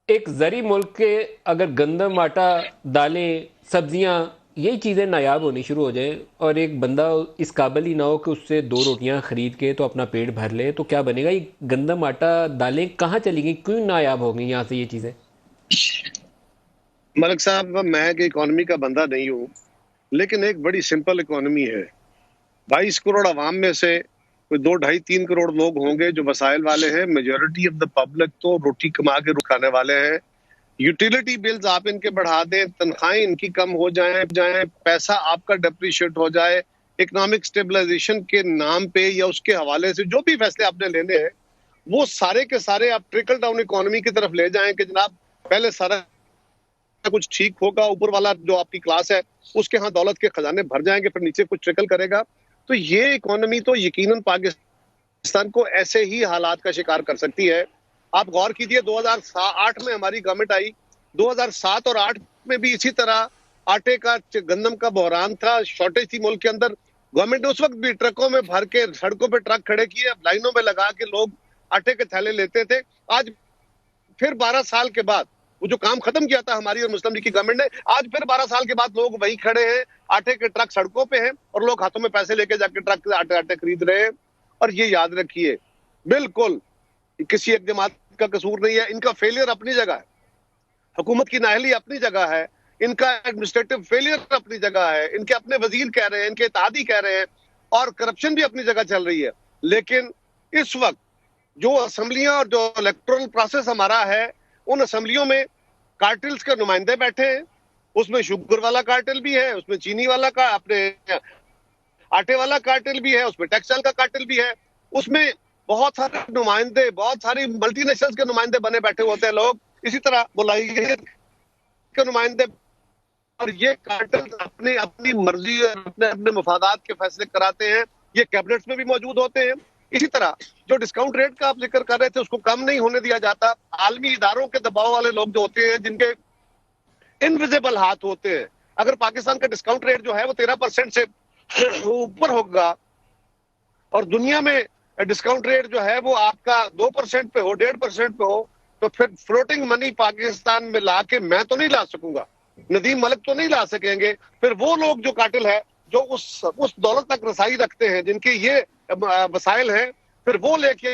ایک زرعی ملک کے اگر گندم، آٹا، دالیں، سبزیاں، یہی چیزیں نایاب ہونی شروع ہو جائیں اور ایک بندہ اس قابل ہی نہ ہو کہ اس سے دو روٹیاں خرید کے تو اپنا پیٹ بھر لے، تو کیا بنے گا؟ یہ گندم، آٹا، دالیں کہاں چلی گئی؟ کیوں نایاب ہو گئی یہاں سے یہ چیزیں؟ ملک صاحب، میں ایک اکانومی کا بندہ نہیں ہوں، لیکن ایک بڑی سمپل اکانومی ہے۔ 22 کروڑ عوام میں سے کوئی 2 ڈھائی 3 کروڑ لوگ ہوں گے جو وسائل والے ہیں۔ میجورٹی آف دا پبلک تو روٹی کما کے کھانے والے ہیں۔ یوٹیلیٹی بلز آپ ان کے بڑھا دیں، تنخواہیں ان کی کم ہو جائیں، پیسہ آپ کا ڈپریشیٹ ہو جائے، اکنامک سٹیبلائزیشن کے نام پہ یا اس کے حوالے سے جو بھی فیصلے آپ نے لینے ہیں، وہ سارے کے سارے آپ ٹرکل ڈاؤن اکانومی کی طرف لے جائیں کہ جناب پہلے سارا کچھ ٹھیک ہوگا، اوپر والا جو آپ کی کلاس ہے اس کے ہاں دولت کے خزانے بھر جائیں گے، پھر نیچے کچھ ٹرکل کرے گا۔ تو یہ اکانومی تو یقیناً پاکستان کو ایسے ہی حالات کا شکار کر سکتی ہے۔ آپ غور کیجئے، 2008 میں ہماری گورنمنٹ آئی، 2007 اور 8 میں بھی اسی طرح آٹے کا گندم کا بحران تھا، شارٹیج تھی ملک کے اندر۔ گورنمنٹ نے اس وقت بھی ٹرکوں میں بھر کے سڑکوں پہ ٹرک کھڑے کیے، لائنوں میں لگا کے لوگ آٹے کے تھیلے لیتے تھے۔ آج پھر 12 سال کے بعد وہ جو کام ختم کیا تھا ہماری اور مسلم لیگ کی گورنمنٹ نے، آج پھر 12 سال کے بعد لوگ وہی کھڑے ہیں، آٹے کے ٹرک سڑکوں پہ ہیں اور لوگ ہاتھوں میں پیسے لے کے جا کے ٹرک سے آٹے خرید رہے ہیں۔ اور یہ یاد رکھیے، بالکل کسی ایک جماعت کا قصور نہیں ہے، ان کا فیلئر اپنی جگہ ہے، حکومت کی نااہلی اپنی جگہ ہے، ان کا ایڈمنسٹریٹو فیلئر اپنی جگہ ہے، ان کے اپنے وزیر کہہ رہے ہیں، ان کے اتحادی کہہ رہے ہیں، اور کرپشن بھی اپنی جگہ چل رہی ہے۔ لیکن اس وقت جو اسمبلیاں اور جو الیکٹورل پروسیس ہمارا ہے، ان اسمبلیوں میں کارٹلز کے نمائندے بیٹھے ہیں، اس میں شوگر والا کارٹل بھی ہے، اس میں چینی والا کا اپنے آٹے والا کارٹل بھی ہے، اس میں ٹیکسٹائل کا کارٹل بھی ہے، اس میں بہت سارے نمائندے، بہت ساری ملٹی نیشنلز کے نمائندے بنے بیٹھے ہوتے ہیں لوگ، اسی طرح ملائیت کے نمائندے، اور یہ کارٹل اپنی اپنی مرضی اور اپنے اپنے مفادات کے فیصلے کراتے ہیں۔ یہ کیبنٹس میں بھی موجود ہوتے ہیں۔ اسی طرح جو ڈسکاؤنٹ ریٹ کا آپ ذکر کر رہے تھے، اس کو کم نہیں ہونے دیا جاتا۔ عالمی اداروں کے دباؤ والے لوگ جو ہوتے ہیں، جن کے انویزیبل ہاتھ ہوتے ہیں، اگر پاکستان کا ڈسکاؤنٹ ریٹ جو ہے وہ 13% سے اوپر ہوگا اور دنیا میں ڈسکاؤنٹ ریٹ جو ہے وہ آپ کا 2% پہ ہو، 1.5% پہ ہو، تو پھر فلوٹنگ منی پاکستان میں لا کے میں تو نہیں لا سکوں گا، ندیم ملک تو نہیں لا سکیں گے۔ پھر وہ لوگ جو قاتل ہے، جو اس دولت تک رسائی رکھتے ہیں، جن کے یہ وسائل ہیں، پھر وہ لے کے